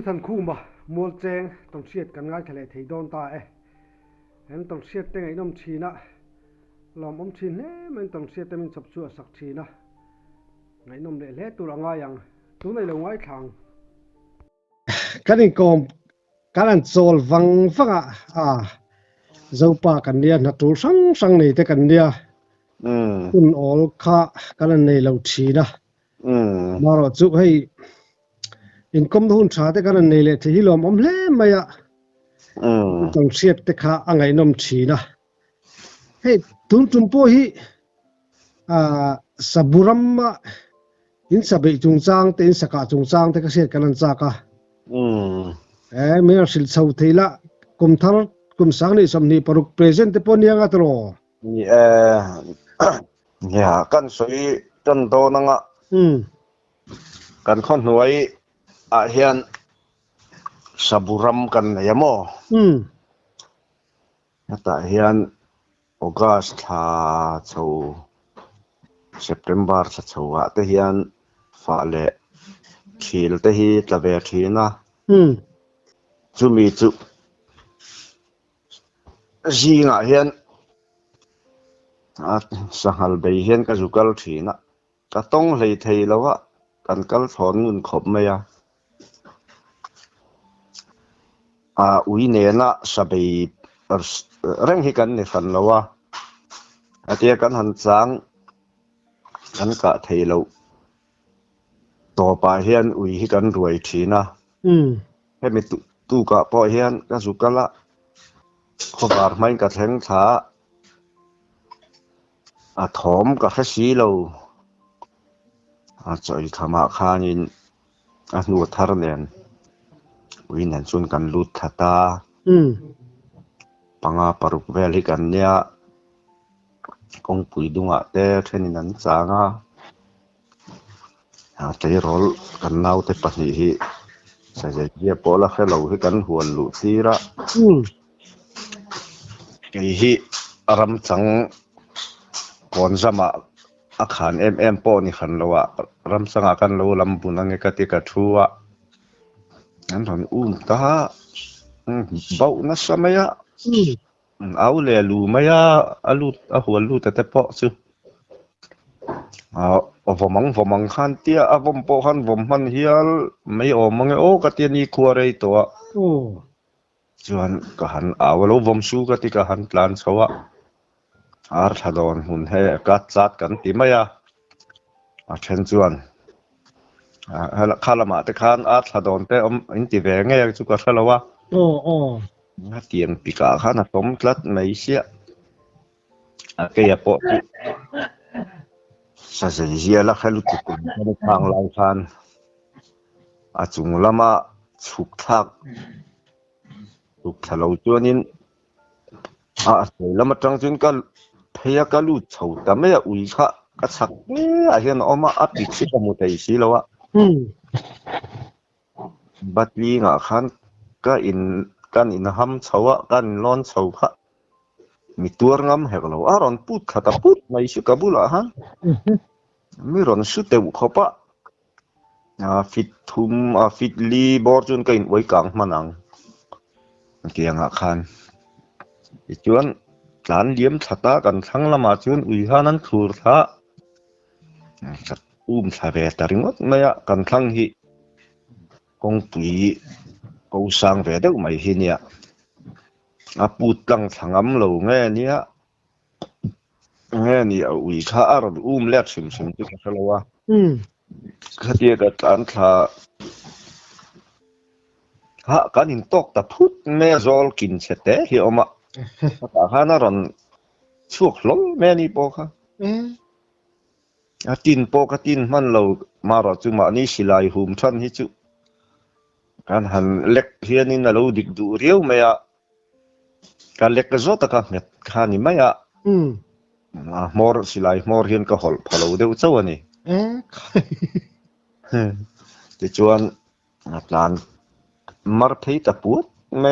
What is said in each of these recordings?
ผู้ทันคู่บ่มัวแจงต้องเสียดกันง่ายทะเลไทยโดนตาเห็นต้องเสียดแต่ไงน้ำชีนะลอมชีเน่มันต้องเสียดแต่มันสับชั่วสักชีนะไงน้ำเละตัวง่ายอย่างตัวในเราง่ายทางกันนี่ก็การโซลฟังเจ้าป่ากันเนี่ยนัดตัวสังนี่แต่กันเนี่ยคุณออลค่ากันในเราชีนะมาเราจุให้อินคอมทุนชาแต่กันในเลยที่ลมเล่ไม่อะต้องเสียดแต่ข้าอังไงน้ำชีนะให้ทุนจุ่มพ่อฮีสับบุรัมมาอินสับจุงจางแต่อินสกัดจุงจางแต่ก็เสียดกันนั่นจากะไม่เอาสิลเสาทีละกุมทาร์กุมสังนี่สำนีปรุกเพรสเซนต์ปนยังอัตโรนี่เนี่ยกันสวยจนโตนังอ่ะกันคนหวยเฮียนสับบุรัมกันยามแต่เฮียนออกัสต์เช้าเซปเทมเบอร์เช้าแต่เฮียนฟ้าเละขีลแต่ฮีตะเวทีนะจุมีจุจีงเฮียนสังหารไปเฮียนก็จุกัลทีนะก็ต้องเลยไทยแล้วว่ากันกัลถอนเงินขบไหมอุยเนี่ยนะสบายเร่งให้กันในฝันแล้วว่าเดี๋ยวกันหันสังกันกะไทยแล้วต่อไปเฮียนอุยให้กันรวยทีนะให้มีตู้กะพอเฮียนก็สุกัลละขบารไม่กระเทงท้าถอมกับข้าชีเราจอยขมาคานินนูทาร์เนนวินันส่วนกันลุดทัตาปังปรุกเวลิกันเนี่ยกงปุยดุงเตะเทนินันจางเตะรอลกันนาวเตะปนิฮิใส่ใจเยี่ยปอละแค่เราให้กันหัวลุซีระไอ้ฮิอารมณ์จังก่อนสมัครอาคารปอนี่ขันเรารำสังกันเราลำบุนังกติกาทัวงั้นตอนตาเบานัสมัยเอาเลยลูมายอาลูหัวลูแต่ปอซึผมมังขันเตียผมปอขันผมมันเฮียลไม่มังกตินี่ขวาเลยตัวจวนก็หันเราผมสู้กติกาหันพลันสวะทดอนหุ่นให้กัดจัดกันติมายเช่นจวนข้าละมาแต่ข้านทดอนแต่อินติเวงไงจุกข้าละวะเตียงปีกาข้านะสมกลัดไม่เสียเกียปอสะเสียละแค่ลุตุกุนในทางลายคันจุงละมาฉุกทักฉุกทะเลจวนินแล้วมาจังจุนก็พยากลุเฉาแต่ไม่อุยค่ะก็สักเห็นออกมาอัดดิสิกมุตัยสิแล้วบัดนี้ขันก็กันห้ำเฉากันร้อนเฉาค่ะมีตัวงามเหรอเราร้อนพูดขัดพูดไม่สุกบุละฮะมีร้อนสุดเต็มขบะฟิตทุ่มฟิตลีบอร์จนก็อินไว้กลางมันนังเกี่ยงขันจวนหลานเลี้ยมชะตากันทั้งละมาจนอุยฮานั้นถูกท่าสาเวตาริงดไม่กันทั้งฮีกงปุยกูสังเวดไม่ฮีเนี่ยปูดตั้งสังอำเหล่าเงี้ยนี่อุยข้าอารมณ์เล็กชิมที่เขาเล่าว่าเขาเรียกกันถ้าการอินตกแต่พูดไม่จอลกินเสร็จเหี้ยมาแต่ข้าน่ารันช่วงลงแม่นี่ปอกตินปอกตินมันเรามาเราจุมานี่สิลายหุ่มชันฮิจุการหันเล็กเฮียนี่น่ะเราดิกดูเรียวไหมการเล็กก็จอดกันเนี่ยข้านี่ไม่มอร์สิลายมอร์เฮียนก็หอลพอเราเดี๋ยวเจ้านี่แต่จวนหลานมารพิตาพูดไม่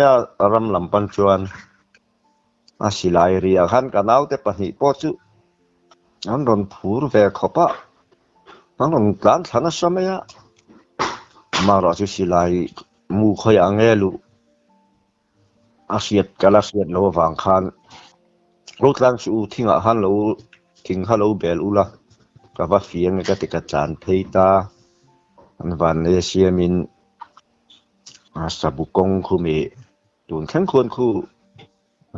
รำลำปันจวนสิลายเรียขันกันเอาแต่ปนิปอจุอันโดนผูรเวขบะอันโดนการฐานสมัยมาเราจะสิลาย mu khoi angelu asiat kalasiat lo wang khan lo tlang su thinga han lo thing ha lo bel ula ka ba fiang ka ti ka chan theita an van le siamin asabukong khumi tun khan khon khu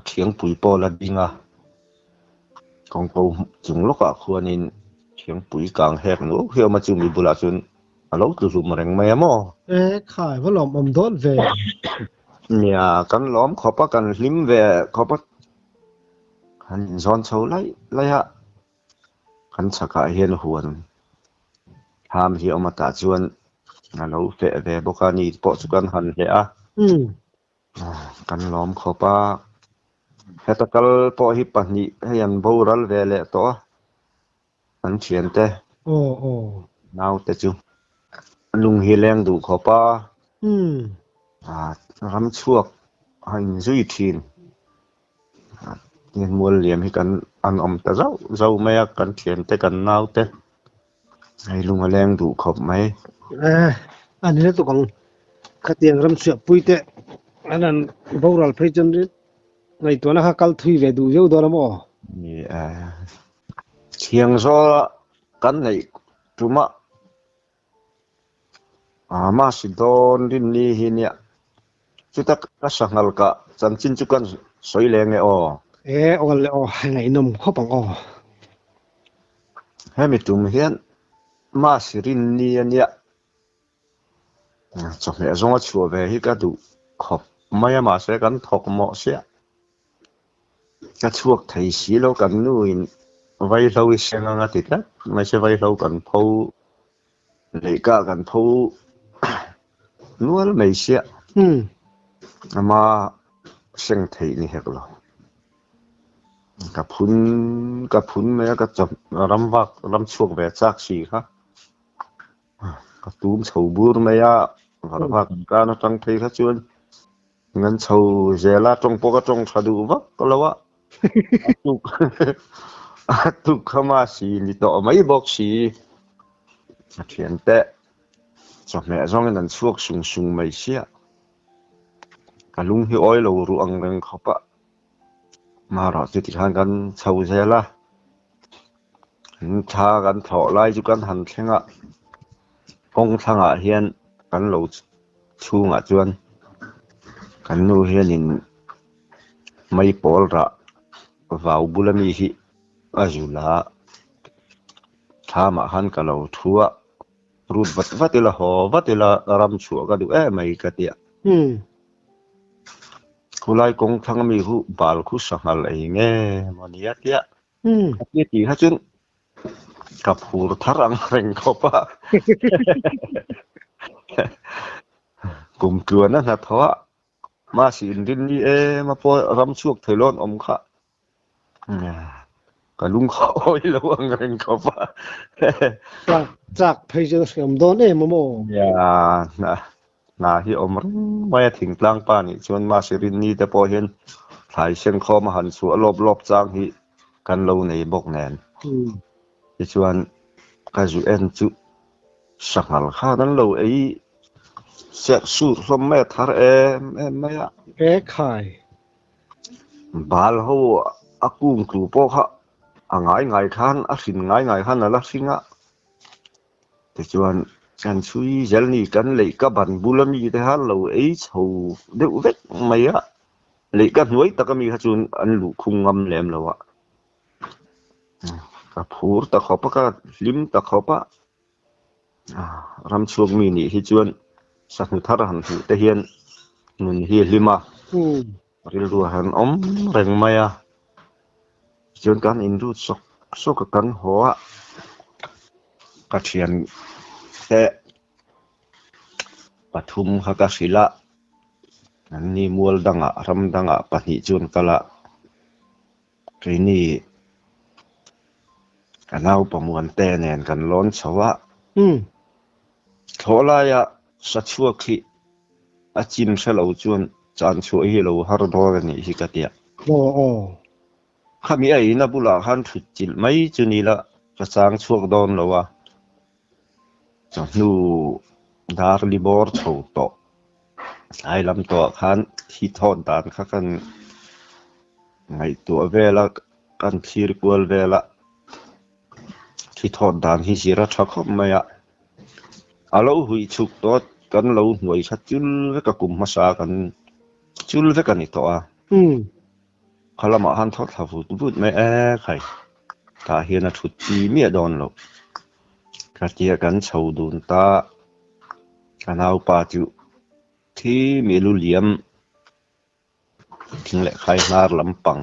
khiang pui po la dinga kong po chung loka khuanin khiang pui kang hek no hia ma chu mi bula chun alo tu su mareng mai mo khai wa lom om don ve nya kan lom khopa kan lim ve khopa han zon chho lai ha kan chaka hian huan tham hi omata chuan alo fe ve bokani po chu kan han he a kan lom khopa hetakal po hi pani hian boral ve le to an thian te nau te chu lung hi leng du khopa ram chuak hain zui thin yen mol liam hi kan an om ta zau mai kan thian te kan nau te ai lung leng du khop maiอันนี้ตัวของคติยังรำเสียปุยเตะอันนั้นบอรัลเพจนในตัวนั้นคัลทุยเวดูเยอะตัวละมั้งนี่เชียงโซกันในจุมะมาสิโดนดินนี่หิเนี่ยจุดตะกัสหัลกะจันจินจุกันสวยแรงเลยอ๋อเลยไงนมข้อปังให้มีตุ่มเฮียนมาสิรินนี่เนี่ยจบเนี่ยจงว่าชัวร์ไปที่ก็ดูขอบไม่มาเสียกันถกหมอเสียก็ช่วงไทยสีเรากันนู่นไว้เราเสียงงาติดนะไม่ใช่ไว้เรากันพูเลยก็กันพูนู่นไม่เสียมาเสียงไทยนี่เหรอกับพุนไม่ก็จบรำช่วงแบบจากสีครับก็ตูมเฉาบูร์ไม่ยากว่าการตั้งใจเขาชวนงั้นเฉาเจล่าตรงปกตรงสะดวกก็แล้วว่าตุกเข้ามาสีนี่ต่อไม่บอกสีเขียนแต่จบแม่จงนั้นช่วงสูงไม่เสียกันลุงที่อ้อยเรารู้อังเริงเขาปะมารอจุดที่ทางกันเฉาเจล่าชากันถอไล่จุกันหันเชงะกงทางอาเฮียนกันเราชูงจวนกันนู่เฮียนินไม่ปอลระว่าวบุลมีฮิอาจุลาถ้ามาหันกันเราทัวรูดวัดเวลาหอวัดเวลารำชัวก็ดูไม่กระเดียคุไลกงทางมีหูบาลคุสังอะไรเงี้ยมันยัดเยอะนี่ตีฮะจุนกับหูทารังเร่งเขาปะกลุ่มเกลือนั่นนะเพราะมาสินดินนี่มาพอรำช่วงเทลอนอมค่ะก็ลุงเขาอ้อยระวังเร่งเขาปะจากเพจเสียมโดนมโมอย่านาที่อมไม่ถึงกลางป่านี่ชวนมาสิรินนี่แต่พอเห็นถ่ายเส้นคอมาหันสัวรอบจางที่กันเราในบกแนนที่ชวนก็จูจุสังหารข้านั้นเราเสียสูสมแม่ทาร์ไม่อะขายบาลเขาอากุงกลูปอกฮะง่ายขันสินง่ายขันนั่นละสิงะที่ชวนกันช่วยเจลนี่กันเลยกับบันบุลมีแต่ฮัลเราชูเด็กเด็กไม่อะเลยกันไว้แต่ก็มีขจุนอันลูกคุงงำแหลมแล้วอะกับผูตะขบก็ลิมตะขบรำช่วงมีนี่ที่ชวนสักทารันหูแต่เฮียนนุนเฮียลิมาริลรัวหันแรงไม่อะชวนกันอินรูสกกันหัวกระเทียนแต่ปฐุมขกศิละอันนี้มัวดังรำดังปนิชวนกะละทีนี้กันเอาประมวลแต่แนนกันล้นชวะโทลายะสัชวคีอาจิมเสลาจวนจานช่วยเราฮาร์ดอร์นี่ฮิกเตียข้ามีไอ้นับบุลาฮันทุจิลไม่จุนีละจะสร้างช่วงดอนแล้ววะจังนูดาร์ลิบอร์ชาวโต ai lam to khan thi thon dan kha kan ngai to vela kan thir kwal vela thi thon dan hi sira thakhom maya alo hui chuk tot kan lo hnuai kha chul ve ka kum ma sa kan chul ve kan to a khalama han thot thavu but me a khai ta hian a thut chi mi don lo ka tia kan chho dun ta kanau pa chu thi mi lu liam thing le khai nar lampang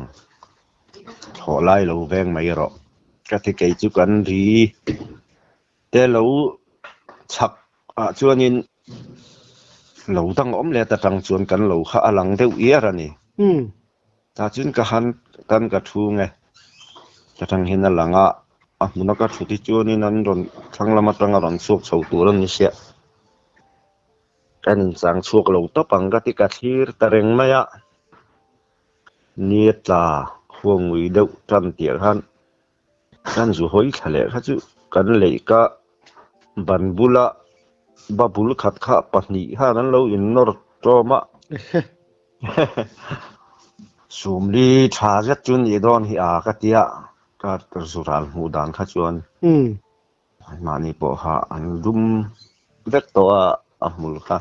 tho lai lo veng mai ro ka thi kei chu kan ri te lo chak a chuanin lo dang om le ta tang chuan kan lo kha alang deuh ia rani ta chun ka han kan ka thu nge ta tang hin alanga a huna ka thu ti chuanin an ron thanglama tanga ron suak chho tur an ni sia kan sang chuak lo to pang ka ti ka thir ta reng maya ni tla huang wi deuh tran tiar han kan zu hoi thale kha chu kan le ka ban bula babul khat kha pahni ha nan lo in nor toma sumli thajat chun i don hi a ka tia ka zural hu dan kha chuan mani po ha an dum vek to a mul kha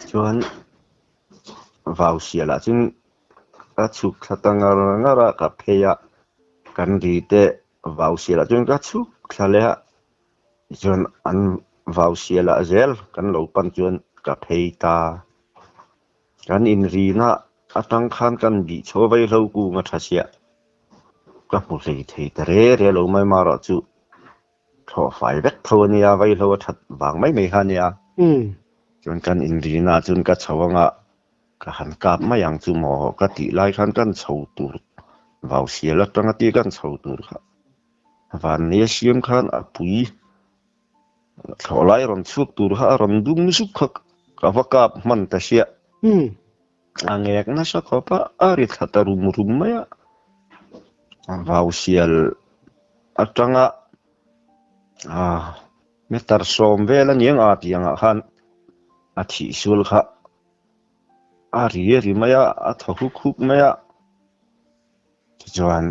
chuan vào sia la chun a chuk khatanga ngara ka pheya kan ri te vào sia la chun ka chuk thale chuan an vào sia la zel kan lo pan chuan ka phei ta kan in ri na atang khan kan bi cho vai lo ku nga thasia ka mu lei thei tare re lo mai ma ro chu tho fai vek thonia vai lo that wang mai mai hania chuan kan in ri na chun ka chawanga ka han kap ma yang chu mo ka ti lai khan kan chho tur vào sia la tanga ti kan chho tur kha van ne siam khan a pui tholai ron chuk tur ha ron dum su khak ka vakap man ta sia angek na sa khopa ari thatarum rum maya vào sial atanga metar som vela niang a pianga khan a thi sul kha ari ri maya a thokuk khuk maya chuan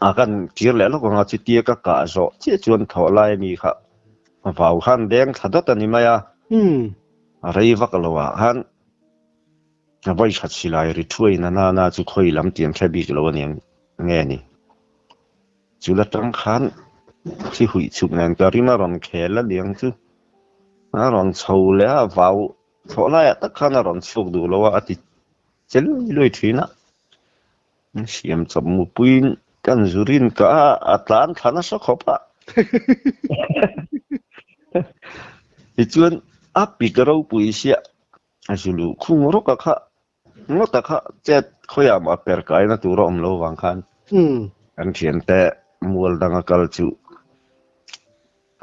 akan tir le lo nga chi tia ka zo che chuan tholai mi kha vào khan deng thada ta ni maya rei vak lowa han a vai khat silai ri thui na chu khoi lam tiam thabi lo niang nge ni chula tang khan chi hui chuk nang ta ri ma ron khela liang chu a ron chho le a vào tholai ta khan a ron chuk du lo ati chel loi thina siam cham mu puin kan zurin ka atlan khana so khopa ichuan api karo puisia asulu khungro ka kha ngota kha chet khoya ma per kai na tu rom lo wang khan an thian te mual danga kal chu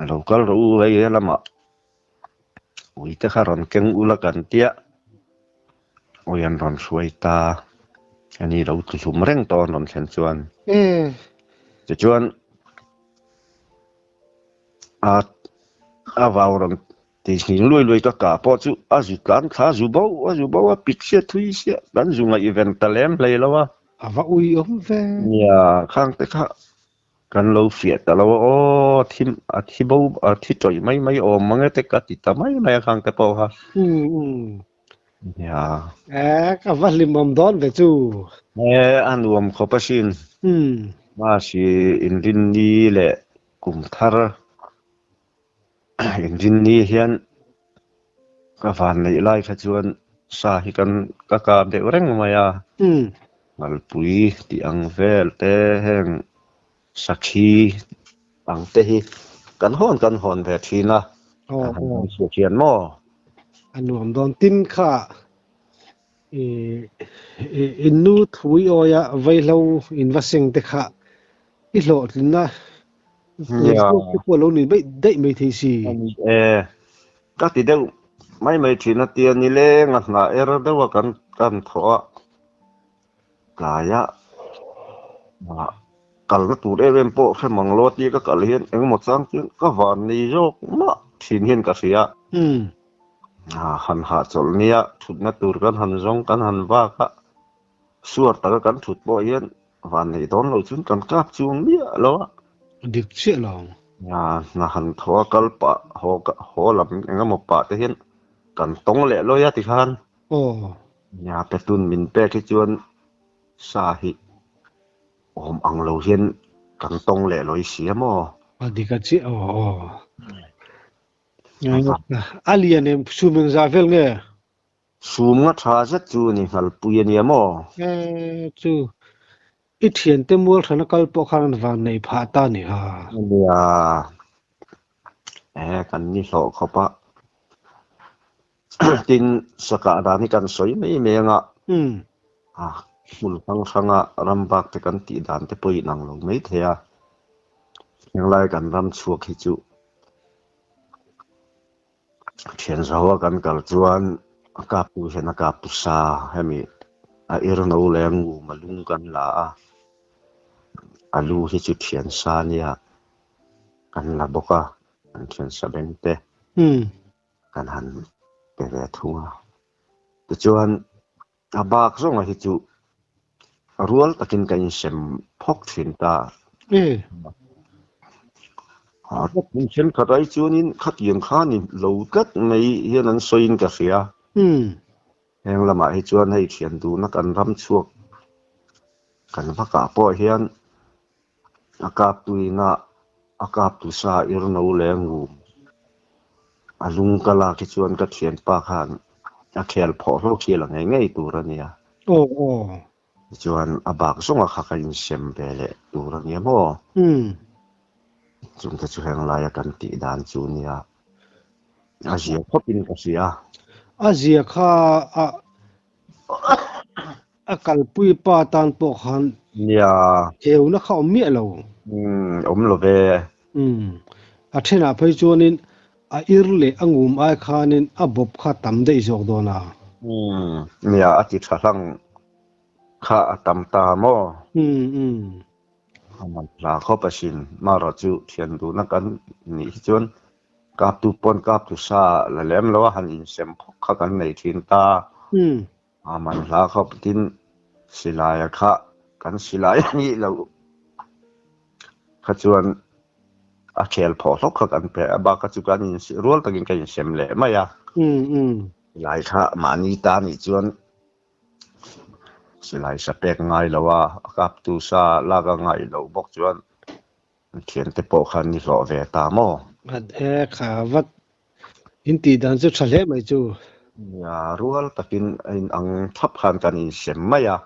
local ro wei lama ui te kha ron keng ula kan tia oyan ron suaita ani lo tu sum reng ton ron thlen chuan che chuan a vào ron ti hing loi ka po chu a zu kan kha zu bo a picture thui sia dan zunga event talem play lawa ava ui om ve ya khang te kha kan lo fiat ta lo o thim a thibo a thi toi mai o mange te ka ti ta mai khang te po ha ya ka valim om don ve chu an wom khopasin ma si indin ni le kum thar indin ni hian ka van nei lai kha chuan sa hi kan ka de reng maya mal pui ti ang vel te heng sakhi ang te hi kan hon ve thina su chian mo anuam don tin kha inu thui oya vailo investing te kha I lo na ko lo ni bai dai mai thi si ka ti deu mai thina tia ni le nga na era dewa kan tho la ya kal na tu re rem po khe mang lo ti ka kal hian eng mo chang chu ka van ni jok ma thin hian ka sia หันหาจลเนี่ยทุดมาตูกันหันจงกันหันว่าก็สวดตะกันทุดบ่เย็นวันนี้ตอนเราจุนกันกลับจุงเนี่ยแล้วดิกเสียลองนะหันทอกลปะโหลำงะมปะตะเห็นกันตรงแหละเลยติคันโอ้ยาไปตุนมินเปที่จวนสาหิอังเราเห็นกันตรงแหละเลยเสียมอดิกะจิโอ้อาเลียนซูมซาเฟลเงซูมงะทาซะจูนี่ฮัลปุยเนียมอจูอีเทียนเตมัวธนกัลปอคันวันในพาตานี่ฮะเนี่ยกันนี่โลเขาปะตินสกัดานี่กันสวยไม่เมงะมุลฟังอ่ะรำบักแต่กันตีดานแต่ปุยนังลงไม่เทียยังไล่กันรำชัวขิจุเทียนสาวกันกัลจวนกาปูเห็นกาปูซาให้มีอิรนูแรงงูมาลุงกันละอาลูที่จุดเทียนซาเนี่ยกันละบกะกันเทียนสะเบนเตกันหันเปรทุ่งแต่จวนอาบากส่งที่จุรัวตะกินกันเข็มพกถินตาถ้าเป็นเช่นขดไอจูนินขัดยังข้านี่โลกัดไม่เห็นนั้นสวยกับเสียแห่งละมาให้จวนให้เขียนดูนักการรำชั่วกันพักกาปอเฮียนอากาศตุยนะอากาศตุสาอิรนูแรงงูอาลุงกะลาที่จวนกับเขียนปากหันอาเคลพอโลเขียนไงไงตัวเนี่ยโอ้จวนอาบากส่งอาขักันเซมเบลตัวเนี่ยมั้งจุนจะช่วยงลายกันตีดานจูเนี่ยอาเซียพบอินกับเสียอาเซียข้ากัลปุยปาตันปกหันเนี่ยเอวนักเขาเมียเราโลเวอาเทน่าไปจวนินอิรเลงูมไอคานินบบข้าตั้มได้จอกโดนาเนี่ยอาทิตย์สังข้าตั้มตามอมันลาเข้าไปชินมารจูเทียนดูนักกันนี่จวนกาบตุปนกาบตุซาและแหลมแล้วหันอินเซมข้ากันในทินตามันลาเข้าไปทินศิลายข้ากันศิลายนี่เราขจวนอาเคลพอลกข้ากันเปะบากจุกันอินสิรัวตะกินกันอินเซมเละไม่ยะศิลายข้ามานีตานี่จวนสิไลสเปกง่ายแล้วว่ากับตูซาลากง่ายแล้วบอกจวนเขียนแต่ปกคันนี่รอเวตามอข่าวัดอินตีดันจุดทะเลไม่จูอย่ารู้ว่าตะกินอังทับคันกันอินเซมไม่อะ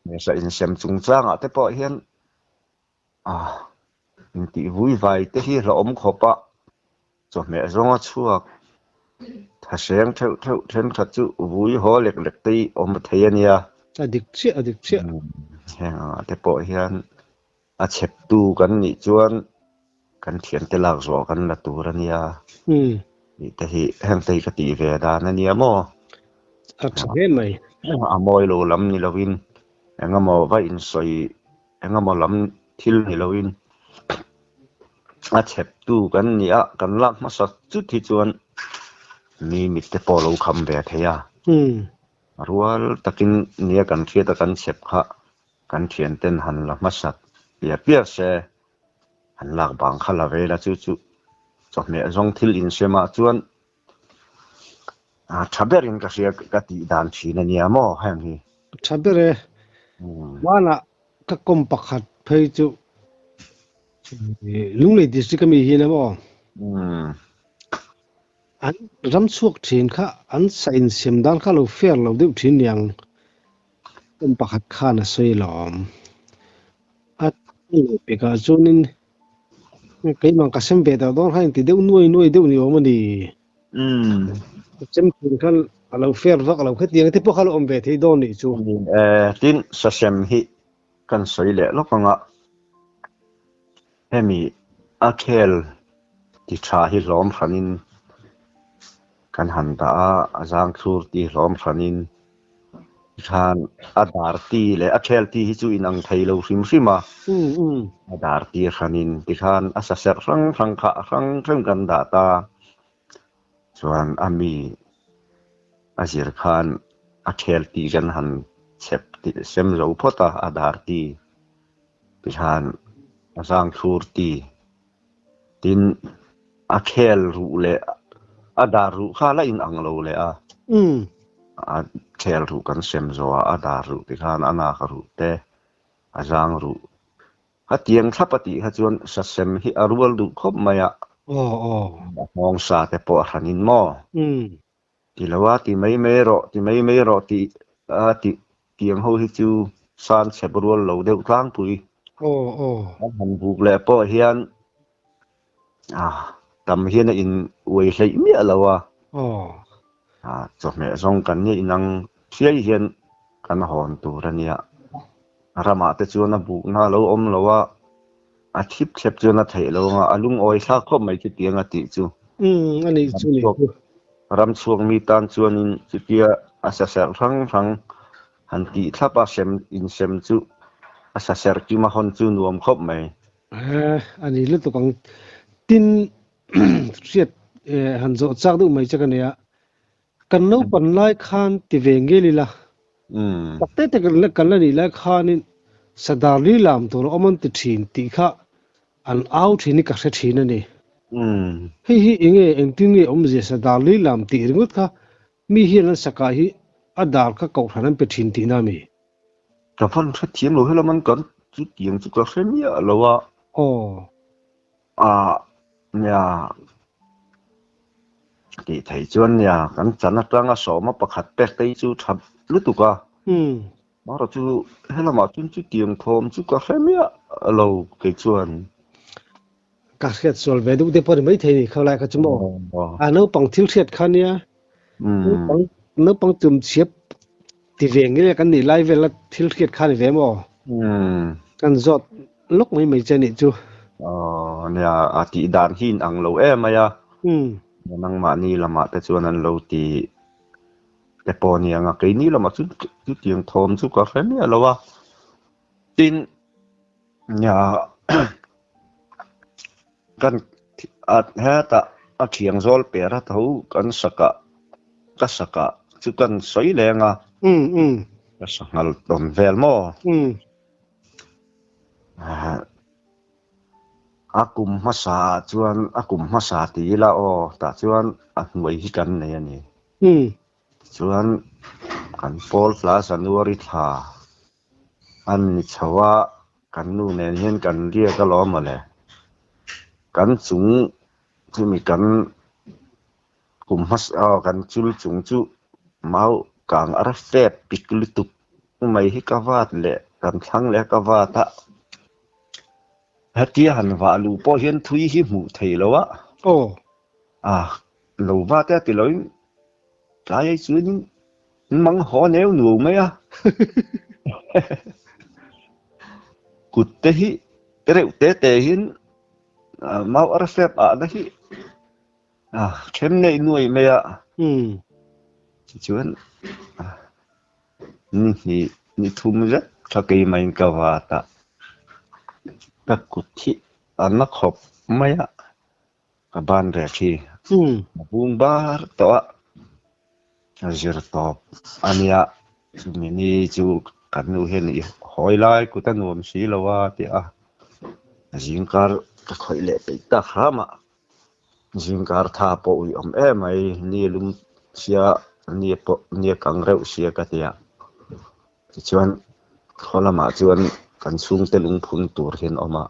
เนี่ยอินเซมจุงจ้างอ่ะแต่พอเห็นอินตีวุ่นวายแต่ที่เราอมขบะจนแม่ร้องชั่วถ้าเสียงเท่าขัดจุวุ่นหัวเล็กๆตีอมเทียนเนี่ยอดิกเสียแต่พอเห็นเช็บตูกันนี่จวนกันเทียนแต่หลักสอกันละตัวเนี่ยนี่แต่ที่แห่งใจกติเวดานั่นเนี่ยมั้งทะเลไหมมอยโลลำนี่ละวินมอไว้อินใส่มอลำทิลนี่ละวินเช็บตูกันนี่กันลักมาสักจุดที่จวนมีมิตรพอเราคำแบบเฮียรัวตะกินเนี่ยกันเทียตะกันเช็บค่ะกันเทียนเต้นหันละมาสักเปียกเสหันหลักบางขลาเวลาจู่จบเมื่อจงทิลอินเสมาจวนทับเบรินก็เสียกติดานชีนเนี่ยมั้งแห่งนี้ทับเบรว่าน่ะก็กรมประคัดเพยจู่ลุงเลยดิสก็มีเห็นมั้งอันรำสุกถิ่นข้าอันใส่เสียมด้านข้าเราเฟียร์เราดูถิ่นยังกรมประคัดข้าน่ะสวยหลอมนี่เป็นการจูนินใครมันก็เสมเบต้าตอนให้ติดเดี๋ยวนุ่ยเดี๋ยวนี้ว่ามันดีเสมถิ่นข้าเราเฟียร์ฟักเราแค่ที่ยังที่พวกเขาเราอมเบต้าโดนนี่จูทินเสมฮิกันสวยเลยแล้วก็งะเฮมีอาเคลที่ชาฮิล้อมฟันินกันหันตาอาจารย์ครูที่ล้อมฟันินทานอาดาร์ตีและอาเคลตีฮิจูอินังไทยเราซิมอาดาร์ตีฟันินที่ทานอาศัยรังขะรังกันดาตาส่วนอามี อาศิรคานอาเคลตีกันหันเซปติเซมโรพอตาอาดาร์ตีพิธานอาสังทูร์ตีตินอาเคลรูเลอาดารูข้าละอินอังโลเลอาเคลรูกันเซมโซอาดารูพิธานอนาคารูเตอาสังรูฮัตยังทับปฏิฮัจวนสัเซมฮิอารัวลดูคบมายะมองซาเตปอหันินมอที่ละว่าที่ไม่รอที่ที่ยังหูฮิจูซานเซบรัวลเราเดือดร้างปุยมันบุกแหล่ปอเฮียนตำเฮียนอินเวยใส่เมียแล้ววะจบแม่สองกันเนี่ยอินังเสียเฮียนกันหอนตัวเนี่ยรามาแต่จวนบุกน่าเราเราว่าอาทิตย์เช็บจวนไทยเราอาลุงอ้อยซาคบไม่จะเตียงติจูอันนี้จูนี่รำช่วงมีตานชวนจุดเดียอาศัยทั้งหันตีทับอาเซมอินเซมจูอาศัยจุมาคนจูนวมครบไหมอันนี้เรื่องตัวของตินเสียดหันโจจากดูไม่จักเนี่ยกันนู้ปันไล่ขานติเวงเกลีละปัตเตแต่กันละนี่ไล่ขานนี่สดาลีลามตัวเรามันติดถิ่นติข้าอันเอาที่นี่ก็เสียถิ่นนี่เฮ้ยเองที่นี่เจสดาลีลามตีรึงค่ะมีเฮียนสักการะอดาร์ก็เก่าขนาดเป็นถิ่นที่นั่นมีแต่พันเทียมเราให้เรามันกันจุดยังจุดกระเทียมเราว่าเนี่ยที่ไทยจวนเนี่ยกันจันทร์ตั้งสอบมาประคัดแปลกได้จุดทับรู้ตัวก็มาเราจุดให้เรามาจุดเตียงพร้อมจุดกระเทียมเราเกี่ยจวนการเสียดส่วนเวดูเดี๋ยวพอดีไม่เท่นี่เขาไล่เขาจะมองนู้ปังทิลเสียดคันเนี่ยนู้ปังจุ่มเชียบที่เวียงนี่กันนี่ไล่เวลาทิลเสียดคันนี่เวมกันจอดลุกไม่เจนี่จูเนี่ยอาทิดานหินอังเรามายะนั่งมานี่ละมาแต่ส่วนนั้นเราตีแต่ปอเนี่ยงไงนี่ละมาจุดเตียงทอมจุดกาแฟเนี่ยเราว่าตินเนี่ยกันแค่ตะเขียงโซลเปียร์เท่ากันสักจุกันสวยแรงก็สังหารตอมเวลโมอากุมมาสาจวนอากุมมาสาตีละแต่จวนอันไว้กันเนี่ยนี่จวนกันโพลฟลาสันวริธาอันนี้ชาวะกันนู่นเนี่ยเห็นกันเรียกก็ล้อมาเลยกันสูงที่มีกันกลุ่มฮัสกันจุลจุงจุเมากางอาราเฟตปิกลิตุกไม่ให้กวาดเลยกันทั้งเลยกวาดฮัตที่หันว่าลูปอเห็นทุยหิมูไทยแล้ววะลูว่าแต่ติลอยหลายส่วนมังหอแนวหนูไหมกุดเตหิเตะเตะหินmau resep ada sih kemne inui mea cuman ni tumja kakai main kawata takuti anak hop maya kaban reki bumbar toa azir top ania sumini ju kanu hen hoilai kutanum silawati jingkarค่อยเละไปตาขามาจิงการท่าปอยไม่นี่ลุมเสียนี่กังเร็วเสียกันเดียชวนเขาละมาชวนกันสูงเตลุงพุนตัวเห็นออกมา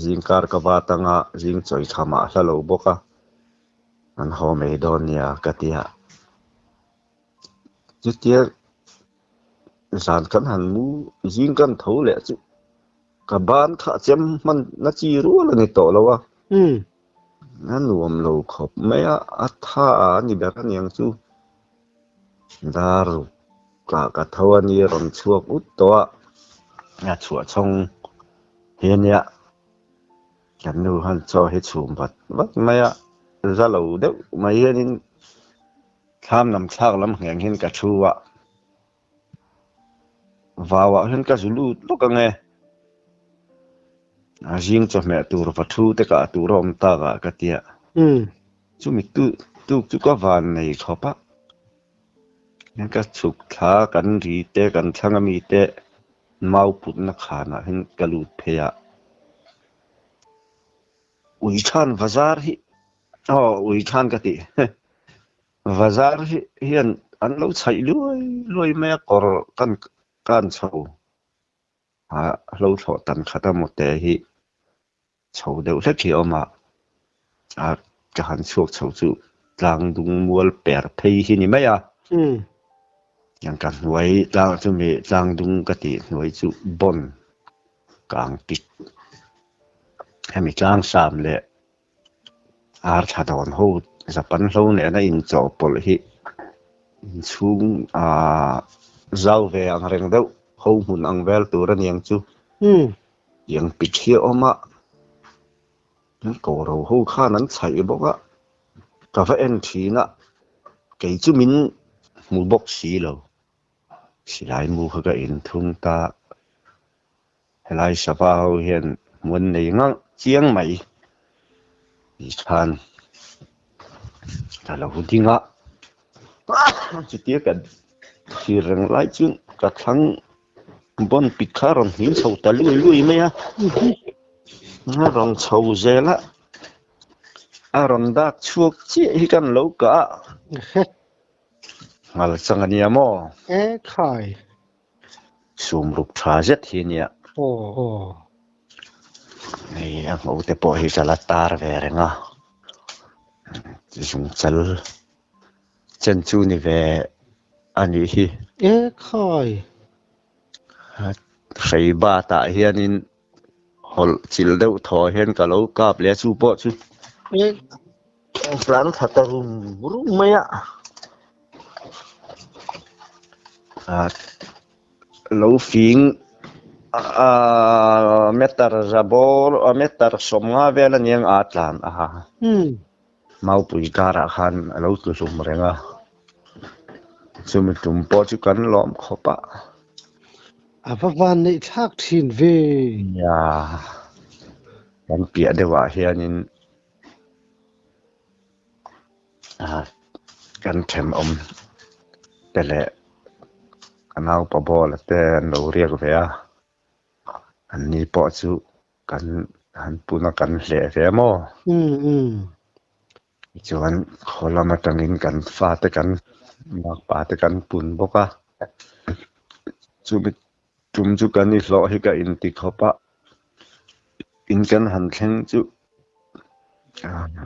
จิงการกับว่าตั้งจิงจอยขามาแล้วเราบอกอันเขาไม่โดนเนี่ยกันเดียจุดเดียสารกันหันมูจิงกันเท่าเลยจุกับบ้านข้าเจ้ามันน่าจีรู้อะไรในโต๊ะแล้ววะนั่นรวมเราขบไม่อาท่านี่แบบนั้นยังจู่ดารุกะทวันนี้รอนชัวกุตตัวเนี่ยชัวชงเฮียเนี่ยกันดูฮันโจให้ชูมบัดไม่จะเราเด็กไม่เห็นข้ามน้ำชากลำแหงเห็นกะชัวว่าเห็นกะจุลูตกไงจิงจะแม่ตัวรถตู้แต่ก็ตัวรถตากะเตียจุมิตุ ตุกจุกวานในเขาปะนั่นก็สุกท้ากันรีเตกันทั้งมีเตเมาปุ่นนักขานะเห็นกะลูดเพยอุยชานวาซาร์ฮิอุยชานกติวาซาร์ฮิเฮียนอันเราใช้รวยแม่กอรกันการเช่าเราถอดตันขัดหมดแต่ฮิเช่าเดี๋ยวเล็กเขียวมาจะหันช่วงเช่าจูกลางดุงมัวเปิดเพยฮินี่ไหมอย่างกันไว้กลางจะมีกลางดุงกติไว้จูบนกลางปิดให้มีกลางสามเลยชาดอนหูจะปันเขาเนี่ยนะอินจอปลหิช่วงเจ้าเวียงเร่งเดียวเขาหุ่นอังเวลตัวนั้นยังจูยังปิดเขี้ยวมานั่นก็เราหูข้านั้นใส่บอกว่ากาแฟเอ็นทีน่ะเกี่ยจูมินมูบกสีเราสีลายมูเขาก็อินทุ่งตาให้ลายสภาพเห็นมันในงั้งเจียงใหม่อีชานแต่เราหุ่นที่งะจุดเดียวกันที่เรื่องไล่จึงกระทั่งบนปิดคารอนหินเสาตะลุยไหมฮะรองเสาเจละรอนดักช่วงเจี๊ยกันโลกะมาลสังเนียโมใครสูมรูปทราเจ็ดทีเนี่ยนี่เอาแต่พอให้จะละตาเวรงอ่ะจะส่งจัลจันจูนี่เวอันนี้ฮีใครใครบ้าตาเฮียนินหอลจิลเดวทอเห็นกับเรากับเลี้ยซูปอจูฟรานทัตรุมรู้ไหมอ่ะเราฟิงเมตร์จับบอลเมตร์สมงาเวลนี่ยังอัดลันมาปุยการะขันเราตัวสมเรงสมตุ่มปอจุกันล้อมขบะพระวันในทักทินเวียมันเปียเดว่าเฮียนินกันเทมอมแต่ละกันเอาปอบอลแต่เราเรียกเวียอันนี้ปอจุกันหันปุนักันเหล่เวียโมจวนคนละมาตั้งอินกันฟาดกันนักปาดกันปุ่นบกะจุ่มจุกันนี่หล่อให้กับอินติขบะอินกันหันเข่งจุ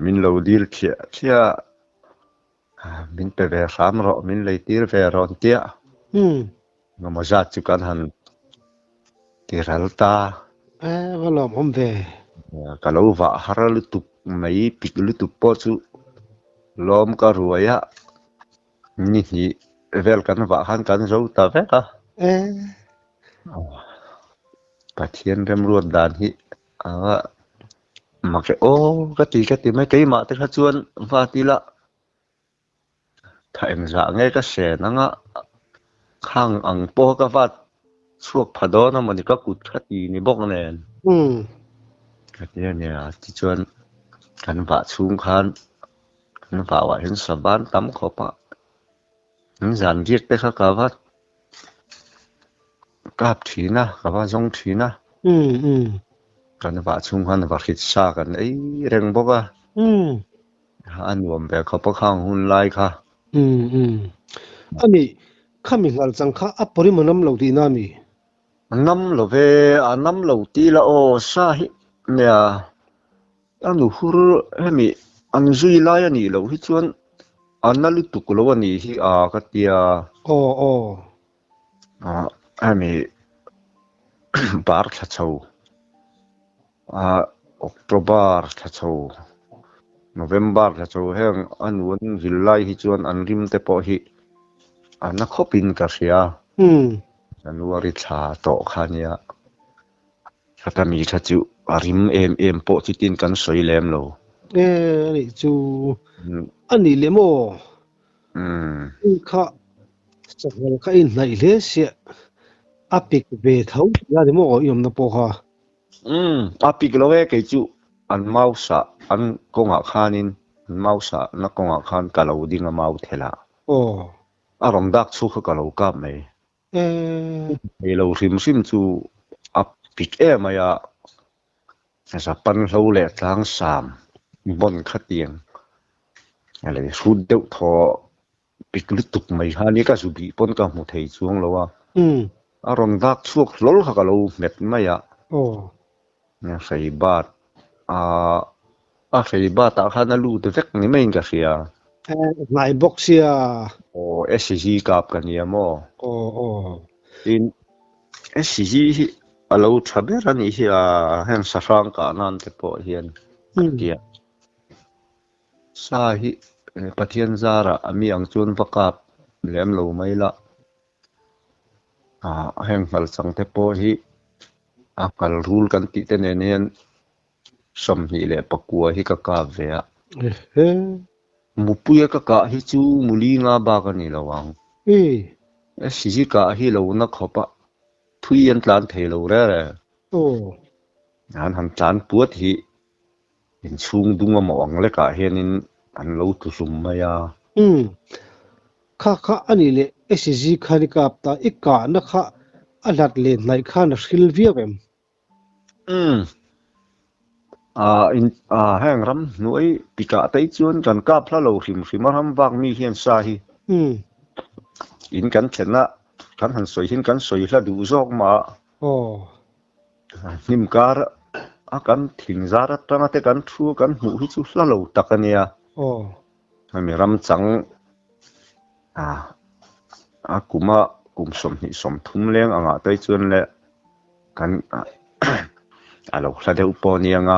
มินเราดีลเขียมินเปเวสามรอมินเลยตีร์เวรอนเตียงมาจัดจุกันหันตีรัลตาก็ลอมอมเวก็เราว่าฮาร์ลุตุไม่ปิกลุตุปอจุล้อมก็รวยอะนี่เวลกันว่าหันกันเราตาเวกะปัจเจียนเริ่มรวดดานฮิมาแค่กติไม่เกี่ยมาแต่ข้าชวนว่าทีละถ้าเอ็งจะไงก็เสียนั่งข้างอังโปก็ว่าช่วงพัดนะมันก็กุดขัดนี่บอกแน่ก็เนี่ยที่ชวนกันว่าชุ่มคันกันว่าเห็นสบานตั้มขบะนั่นจันเรียกแต่ข้าก็ว่ากราบถีนะกับว่าจงถีนะกันว่าชุ่มคันว่าคิดซากันเร่งบอกว่าอันรวมแบบเขาประคังหุ่นไล่ค่ะอันนี้ข้ามีงานจังข้าอัปปริมาน้ำเหลาดีน่ามีน้ำเหลาเวน้ำเหลาตีละซาฮิเนี่ยอันนู้ฮูร์ให้มีอันซุยไล่อันนี้เหลาฮิจวนอันนั้นลุตุกโลวันนี้ที่ก็เตียให้มีบาร์ทัชโชออกโตบาร์ทัชโชโนเวมบาร์ทัชโชเฮงอันวันวิลไลฮิจวนอันริมเตปอฮิอันนักขบินกันเสียอันวาริชาโตขานี่ก็จะมีทัจุริมปอจิตินกันสวยเล่มโลนี่จูอันนี้เลโมข้าจะว่าข้าอินไหนเลเสียอาปิกเบทเอาอย่าเลโมยอมนับปอค่ะอาปิกโลเวกจูอันมาสะอันกงอาคานิน เมาสะนักกงอาคารกะโลดิงเมาเทละโอ้อารมณ์ดักชูกะโลกะไหมไอโลริมจูอับปิกมายาสะปันโลเลทาง3บนขะเตียงอะไรสุดเดวทอปิกลุตุกไม่ฮานี่ก็สุบีปนกับหมดให้ช่วงแล้วว่าอารมณ์ดักช่วงลลกะโลเม็ดไม่อะโอ้เนี่ยใส่บาทใส่บาทตาข้านาลูเด็กนี่ไม่ก็เสียไหนบ็อกเซียโอ้ SCG กับกันเนี่ยมั้งโอ้อิน SCG เราทับเรื่องนี้ที่เห็นสร้างกันนั่นเฉพาะเห็นเกี่ยสาเหตุประเทศจาระมีอังจวนประกาศเลี้ยมเราไม่ละเห็นฟังสังเทปที่การรูลกันติดเนียนสมหิเลปกัวที่กะกาเวียมุปุยกะกะฮิจูมุลีงาบากันนี่ละวังสิจิกะฮิโลนักขบะทุยยันตานเทโลเร่โอ้หันจานปวดฮิเห็นชุงดุงมองเลยกะเห็นอันโลตุสุมมายาค่ะอันนี้เลยสิจิคานิกาบตาอีกะนะคะอันดัดเลนไหนข้านะสกิลเวียเวมแห่งรำหน่วยปิกะไตจวนกันกาพระโลหิมสิมารำบางมีเฮียนสาฮีอินกันเช่นน่ะกันหันสวยหินกันสวยละดูซอกมานิมการะกันทิ้งจาระตั้งแต่กันทัวกันหูหิจุละโลตักเนี่ยมันมีรำจังกุมสมหิสมทุ่มเลี้ยงอ่ะไตจวนเลยกันเราละเดอุปนิยัง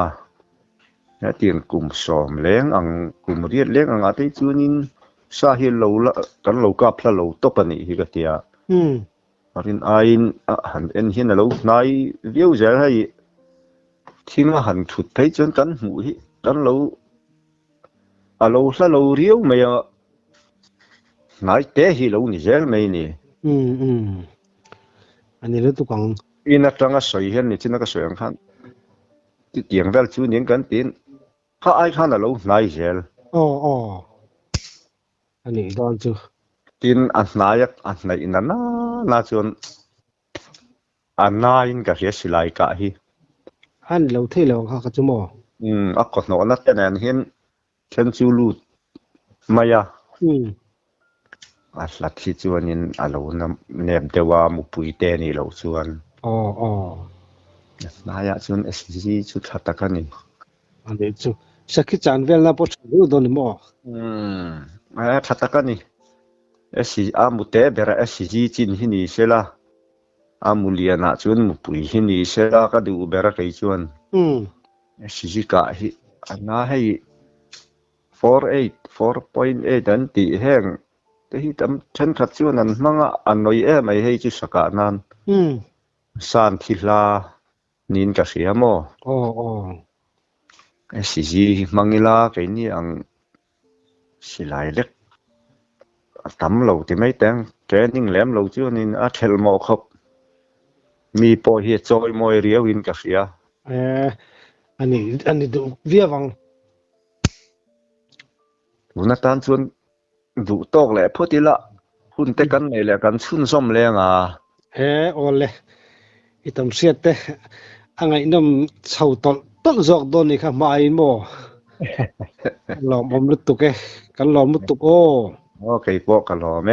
เนี่ยเตียนกลุ่มสอมเลี้ยงกลุ่มเรียดเลี้ยงที่จูนินสาเหตุเราละกันเรากับพระเราตบนี่ฮิกเตียรินหันเอ็นเห็นเราในเดียวจะให้ที่มาหันถุดไปจนกันหูฮิกันเราละเราเรียวไม่นายเตะฮิเรานี่เจลไม่นี่อันนี้เรื่องตุกังอินักจังก็สวยเห็นนี่ที่นักก็สวยขันที่เตียงเวลจูนินกันตีนข้าไอ้ข้าน่ะเรานายเจลอันนี้ตอนจูตีนอันนายนั่นน่าจนอันนายก็เสียสิไลกะฮีอันเราเท่เราข้าก็จะมอกดหนอนัดแต่แนนเห็นเช่นจูลูดมายาลัดที่จวนนี้เราเนบเดว่ามุปุยเตนี่เราจวนนายจวนSCGชุดหัตถกันนี่อันนี้จูสักที่จานเวลน่าพอชดูโดนมั้งหัตถกันนี่SCGมุเตเบระSCGจินหินี่เสละมุลียนาจวนมุปุยหินี่เสละก็ดูเบระไกจวนSCGกะฮิอันน่าให้4.8อันตีแห้งแต่ที่ฉันขัดจวนนั้นมังอันน้อยไม่ให้จิสกัดนั้นสานทิลานินกเสียมั้SCGมังอิลาแค่นี้สิไลเล็กทำเราที่ไม่แต่งแกนิ่งแหลมเราจวนนี้เทลมอครับมีพอเหตุจอยมวยเรียวอินกเสียอันนี้ดูเวียวังบุญตานชวนดูตอกแหละพอดีละหุ่นเตกันไหนแหละกันชุ่นส้มแรงโอเลยอีตำเสียเตไงน้ำเช่าต้นจอกโดนนี่ค่ะมาอินโมหลอมมุตุกกันหลอมมุตุกโอเคพวกกันหลอม